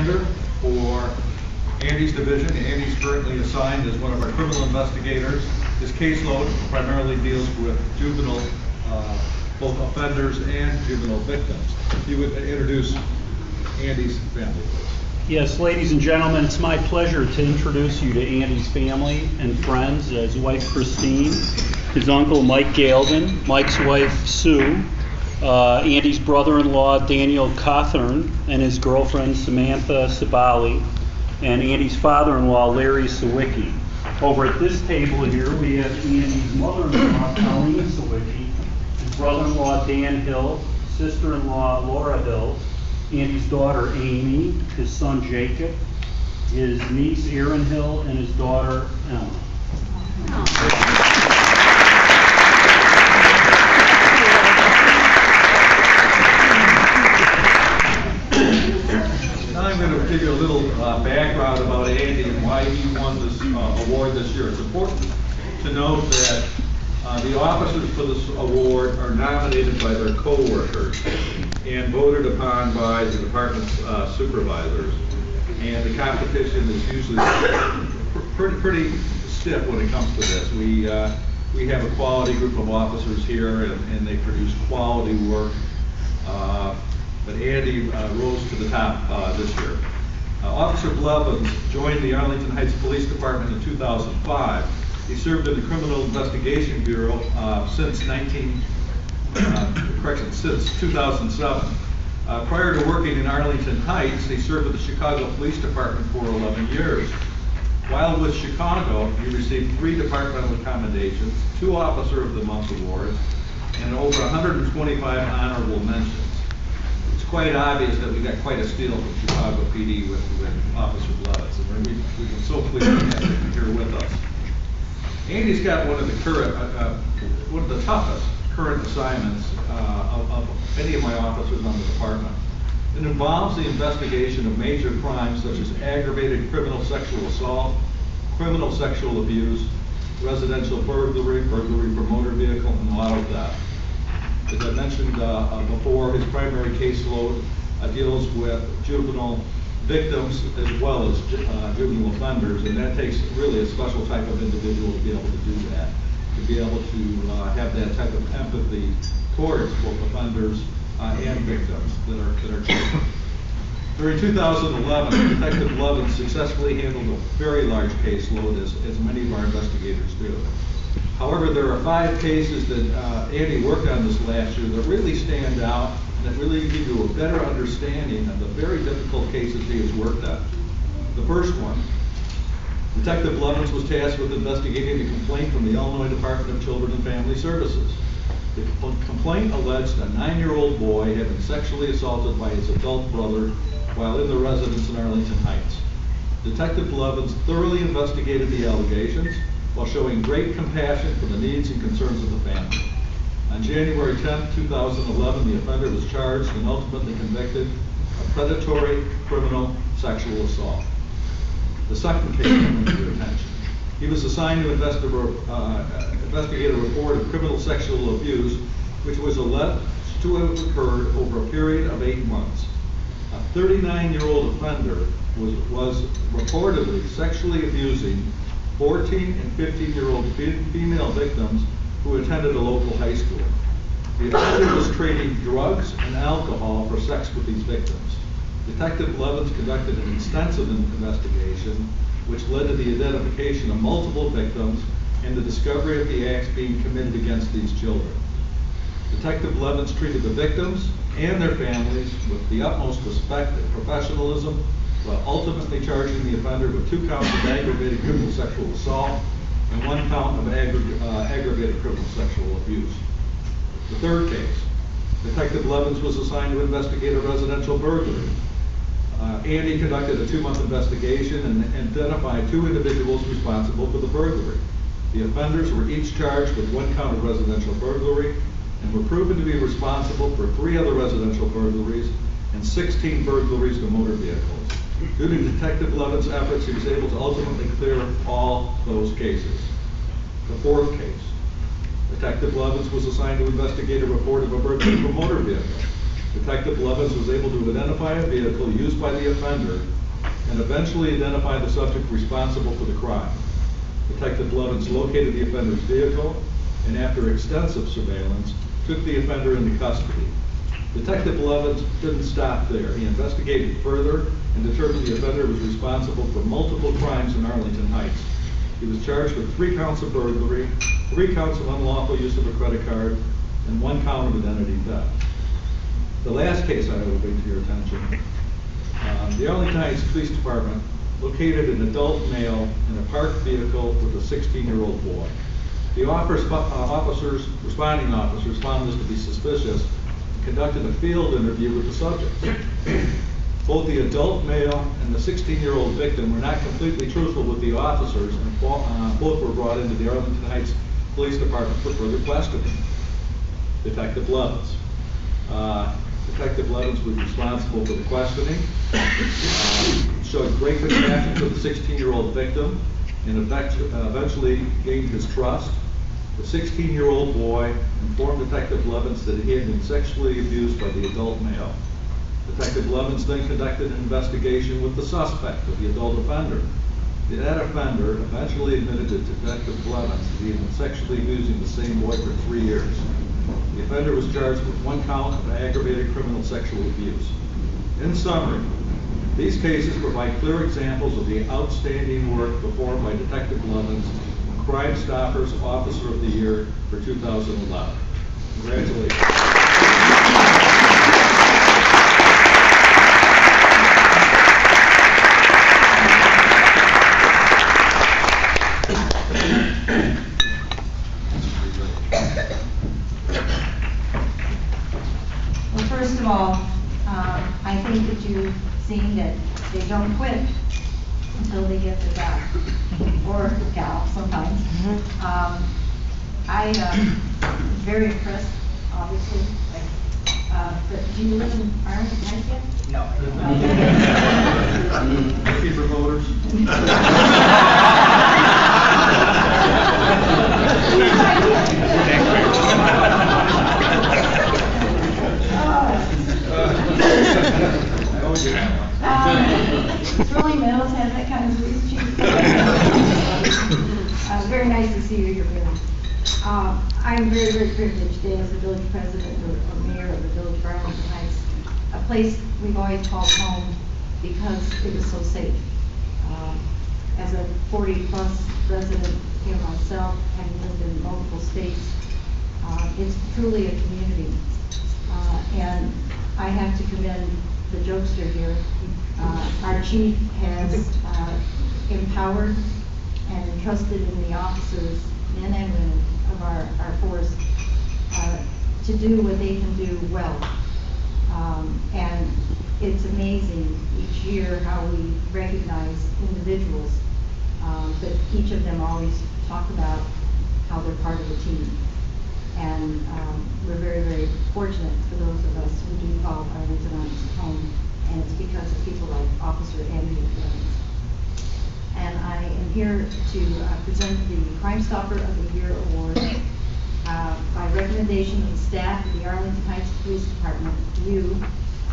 Alexander for Andy's division. Andy's currently assigned as one of our criminal investigators. His caseload primarily deals with juvenile, both offenders and juvenile victims. If you would introduce Andy's family, please. Yes, ladies and gentlemen, it's my pleasure to introduce you to Andy's family and friends, his wife Christine, his uncle Mike Galvin, Mike's wife Sue, Andy's brother-in-law Daniel Cawthorn, and his girlfriend Samantha Sabali, and Andy's father-in-law Larry Sawicki. Over at this table here we have Andy's mother-in-law Colleen Sawicki, his brother-in-law Dan Hill, sister-in-law Laura Hill, Andy's daughter Amy, his son Jacob, his niece Erin Hill, and his daughter Emma. Now I'm going to give you a little background about Andy and why he won this award this year. It's important to note that the officers for this award are nominated by their co-workers and voted upon by the department's supervisors. And the competition is usually pretty stiff when it comes to this. We have a quality group of officers here, and they produce quality work. But Andy rose to the top this year. Officer Blevins joined the Arlington Heights Police Department in 2005. He served in the Criminal Investigation Bureau since 2007. Prior to working in Arlington Heights, he served with the Chicago Police Department for 11 years. While with Chicago, he received 3 departmental commendations, 2 Officer of the Month awards, and over 125 honorable mentions. It's quite obvious that we got quite a steal from Chicago PD with Officer Blevins, and we've been so pleased to have him here with us. Andy's got one of the toughest current assignments of any of my officers on the department. It involves the investigation of major crimes such as aggravated criminal sexual assault, criminal sexual abuse, residential burglary, burglary for motor vehicle, and auto theft. As I mentioned before, his primary caseload deals with juvenile victims as well as juvenile offenders, and that takes really a special type of individual to be able to do that, to be able to have that type of empathy towards both offenders and victims that are children. During 2011, Detective Blevins successfully handled a very large caseload, as many of our investigators do. However, there are 5 cases that Andy worked on this last year that really stand out and that really give you a better understanding of the very difficult cases he has worked on. The first one, Detective Blevins was tasked with investigating a complaint from the Illinois Department of Children and Family Services. The complaint alleged a 9-year-old boy had been sexually assaulted by his adult brother while in the residence in Arlington Heights. Detective Blevins thoroughly investigated the allegations while showing great compassion for the needs and concerns of the family. On January 10, 2011, the offender was charged and ultimately convicted of predatory criminal sexual assault. The second case comes to your attention. He was assigned to investigate a report of criminal sexual abuse, which was alleged to have occurred over a period of 8 months. A 39-year-old offender was reportedly sexually abusing 14 and 15-year-old female victims who attended a local high school. The offender was trading drugs and alcohol for sex with these victims. Detective Blevins conducted an extensive investigation, which led to the identification of multiple victims and the discovery of the acts being committed against these children. Detective Blevins treated the victims and their families with the utmost respect and professionalism, while ultimately charging the offender with 2 counts of aggravated criminal sexual assault and 1 count of aggravated criminal sexual abuse. The third case, Detective Blevins was assigned to investigate a residential burglary. Andy conducted a 2-month investigation and identified 2 individuals responsible for the burglary. The offenders were each charged with 1 count of residential burglary and were proven to be responsible for 3 other residential burglaries and 16 burglaries to motor vehicles. Due to Detective Blevins' efforts, he was able to ultimately clear all those cases. The fourth case, Detective Blevins was assigned to investigate a report of a burglary of a motor vehicle. Detective Levins was able to identify a vehicle used by the offender and eventually identify the subject responsible for the crime. Detective Levins located the offender's vehicle and, after extensive surveillance, took the offender into custody. Detective Levins didn't stop there. He investigated further and determined the offender was responsible for multiple crimes in Arlington Heights. He was charged with 3 counts of burglary, 3 counts of unlawful use of a credit card, and 1 count of identity theft. The last case I will bring to your attention, the Arlington Heights Police Department located an adult male in a parked vehicle with a 16-year-old boy. The responding officers found this to be suspicious and conducted a field interview with the subject. Both the adult male and the 16-year-old victim were not completely truthful with the officers, and both were brought into the Arlington Heights Police Department for further questioning. Detective Levins. Detective Levins was responsible for the questioning, showed great compassion for the 16-year-old victim, and eventually gained his trust. The 16-year-old boy informed Detective Levins that he had been sexually abused by the adult male. Detective Levins then conducted an investigation with the suspect of the adult offender. That offender eventually admitted to Detective Levins that he had been sexually abusing the same boy for 3 years. The offender was charged with 1 count of aggravated criminal sexual abuse. In summary, these cases provide clear examples of the outstanding work performed by Detective Levins, Crime Stoppers Officer of the Year for 2011. Congratulations. Well, first of all, I think that you've seen that they don't quit until they get the job, or gal sometimes. I am very impressed, obviously. But do you live in Arlington Heights yet? No. Keeper voters. It's really Mills has that kind of loose cheese. Very nice to see you here, Bill. I'm very, very privileged today as the village president or mayor of the village of Arlington Heights, a place we've always called home because it was so safe. As a 40-plus resident here myself, having lived in multiple states, it's truly a community. And I have to commend the jokester here. Our chief has empowered and entrusted in the officers, men and women of our force, to do what they can do well. And it's amazing each year how we recognize individuals, but each of them always talk about how they're part of a team. And we're very, very fortunate for those of us who do call Arlington home, and it's because of people like Officer Andrew Levins. And I am here to present the Crime Stopper of the Year Award by recommendation of the staff of the Arlington Heights Police Department. You,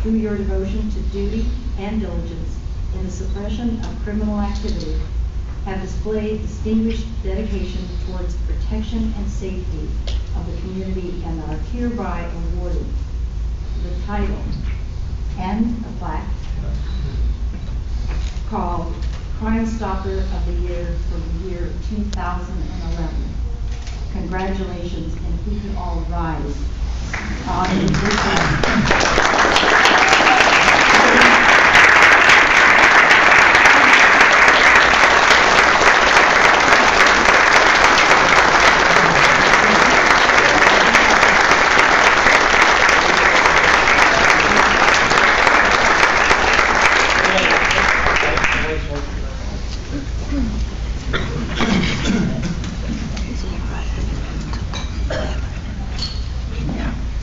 through your devotion to duty and diligence in the suppression of criminal activity, have displayed distinguished dedication towards protection and safety of the community and are hereby awarded the title and a plaque called Crime Stopper of the Year for the year 2011. Congratulations, and if we could all rise on this.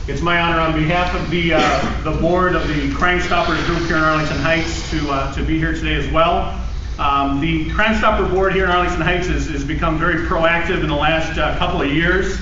It's my honor on behalf of the board of the Crime Stoppers group here in Arlington Heights to be here today as well. The Crime Stopper board here in Arlington Heights has become very proactive in the last couple of years.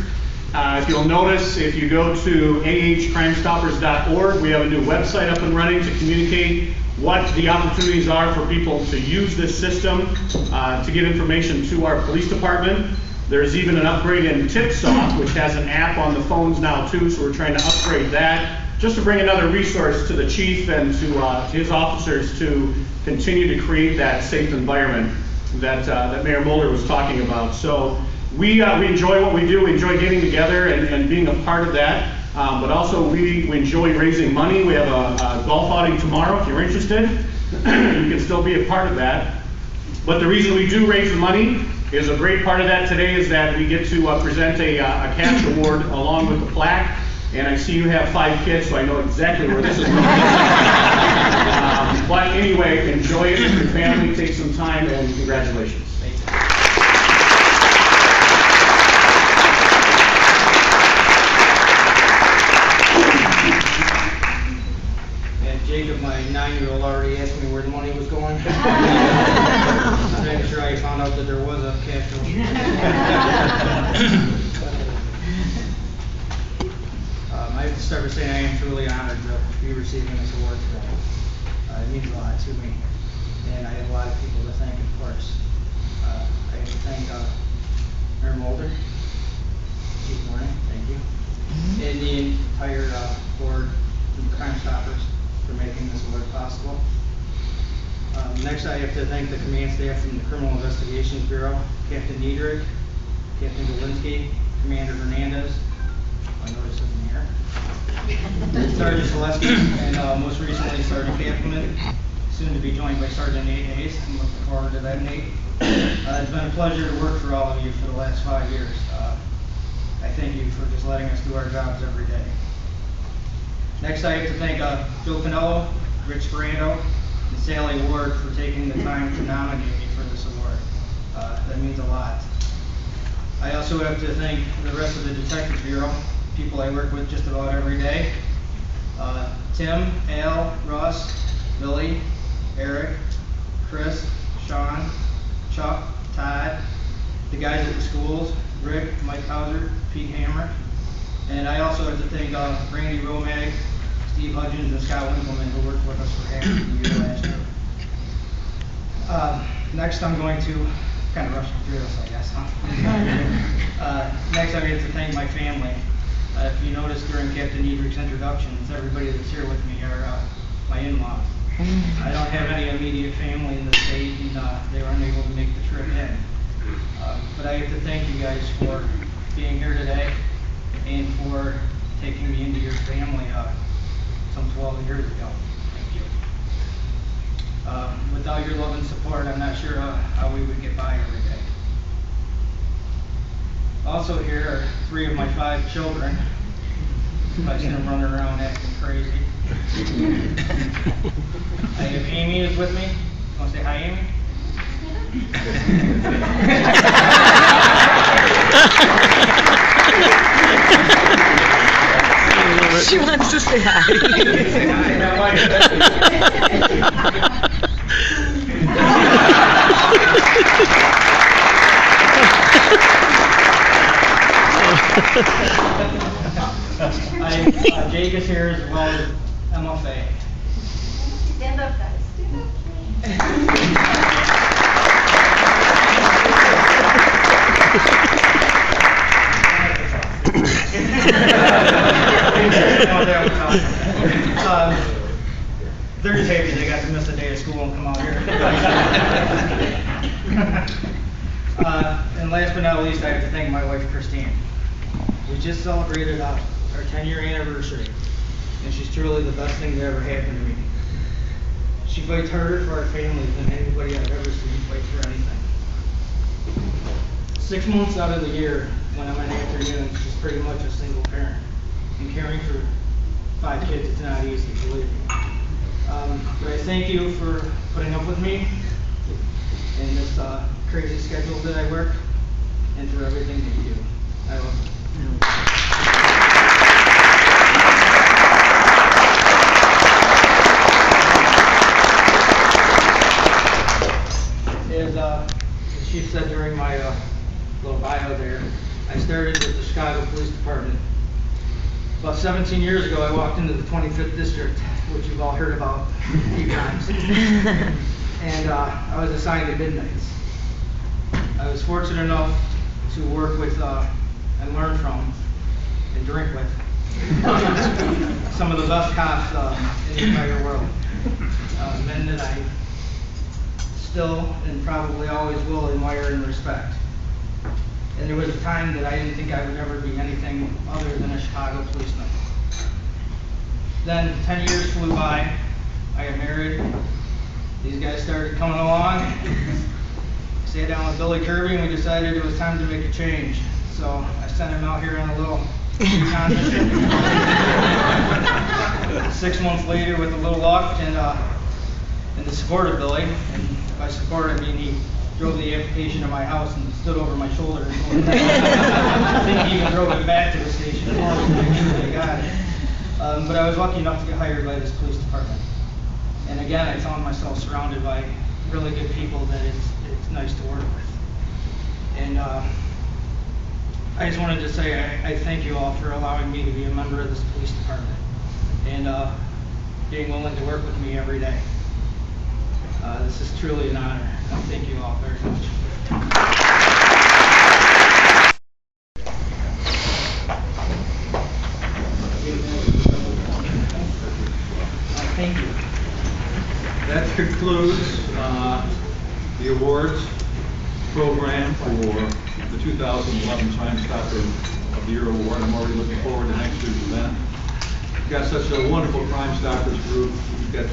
If you'll notice, if you go to ahcrimestoppers.org, we have a new website up and running to communicate what the opportunities are for people to use this system to get information to our police department. There's even an upgrade in TipSoft, which has an app on the phones now too, so we're trying to upgrade that, just to bring another resource to the chief and to his officers to continue to create that safe environment that Mayor Mulder was talking about. So we enjoy what we do. We enjoy getting together and being a part of that. But also we enjoy raising money. We have a golf outing tomorrow. If you're interested, you can still be a part of that. But the reason we do raise the money is a great part of that today is that we get to present a cash award along with the plaque. And I see you have 5 kids, so I know exactly where this is going. But anyway, enjoy it with your family. Take some time, and congratulations. Thank you. And Jacob, my 9-year-old, already asked me where the money was going. I'm making sure I found out that there was a cash award. I have to start by saying I am truly honored to be receiving this award today. It means a lot to me, and I have a lot of people to thank, of course. I have to thank Mayor Mulder, Chief Warren, thank you, and the entire board of Crime Stoppers for making this award possible. Next, I have to thank the command staff from the Criminal Investigations Bureau, Captain Niedrich, Captain Galinsky, Commander Hernandez, I noticed in the air, Sergeant Selesky, and most recently Sergeant Kampman, soon to be joined by Sergeant Nate Hayes. I'm looking forward to that, Nate. It's been a pleasure to work for all of you for the last 5 years. I thank you for just letting us do our jobs every day. Next, I have to thank Joe Pinello, Rich Ferrando, and Sally Ward for taking the time to nominate me for this award. That means a lot. I also have to thank the rest of the Detective Bureau, people I work with just about every day. Tim, Al, Russ, Billy, Eric, Chris, Sean, Chuck, Todd, the guys at the schools, Rick, Mike Hauser, Pete Hammer. And I also have to thank Randy Romag, Steve Hudgens, and Scott Winkleman, who worked with us for half of the year last year. Next, I'm going to kind of rush through this, I guess, huh? Next, I have to thank my family. If you notice during Captain Niedrich's introductions, everybody that's here with me are my in-laws. I don't have any immediate family in the state, and they were unable to make the trip in. But I have to thank you guys for being here today and for taking me into your family some 12 years ago. Thank you. Without your love and support, I'm not sure how we would get by every day. Also here are 3 of my 5 children. I've seen them running around acting crazy. I have Amy is with me. Want to say hi, Amy? She wants to say hi. Say hi. Jake is here as well as MFA. Stand up, guys. Stand They're just happy they got to miss a day of school and come out here. And last but not least, I have to thank my wife, Christine. We just celebrated our 10-year anniversary, and she's truly the best thing that ever happened to me. She fights harder for our family than anybody I've ever seen fight for anything. 6 months out of the year, when I'm in afternoons, she's pretty much a single parent. And caring for 5 kids, it's not easy, believe me. But I thank you for putting up with me in this crazy schedule that I work, and for everything that you do. I love you. As the chief said during my little bio there, I started with the Chicago Police Department. About 17 years ago, I walked into the 25th District, which you've all heard about a few times. And I was assigned to midnights. I was fortunate enough to work with and learn from and drink with some of the best cops in the entire world. Men that I still and probably always will admire and respect. And there was a time that I didn't think I would ever be anything other than a Chicago policeman. Then 10 years flew by, I got married, these guys started coming along, sat down with Billy Kirby and we decided it was time to make a change. So I sent him out here on a little recon mission. 6 months later with a little luck and the support of Billy, and by support I mean he drove the application to my house and stood over my shoulder and told me I think he even drove it back to the station for me to make sure they got it. But I was lucky enough to get hired by this police department. And again, I found myself surrounded by really good people that it's nice to work with. And I just wanted to say I thank you all for allowing me to be a member of this police department and being willing to work with me every day. This is truly an honor. Thank you all very much. Thank you. That concludes the awards program for the 2011 Crime Stopper of the Year Award. I'm already looking forward to next year's event. We've got such a wonderful Crime Stoppers group. We've got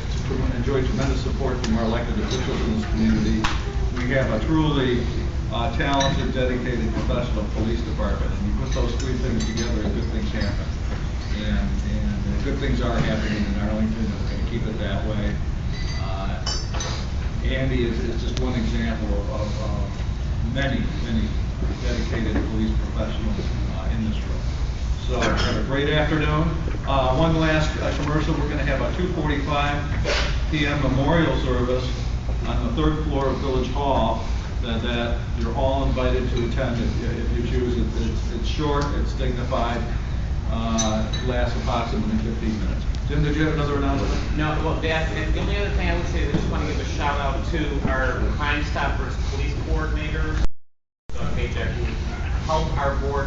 enjoyed tremendous support from our elected officials in this community. We have a truly talented, dedicated, professional police department, and you put those three things together and good things happen. And good things are happening in Arlington, and we're going to keep it that way. Andy is just one example of many dedicated police professionals in this room. So have a great afternoon. One last commercial. We're going to have a 2:45 p.m. memorial service on the 3rd floor of Village Hall that you're all invited to attend if you choose. It's short, it's dignified, lasts approximately 15 minutes. Jim, did you have another announcement? No, well, the only other thing I would say is I just want to give a shout out to our Crime Stoppers police coordinators, who helped our board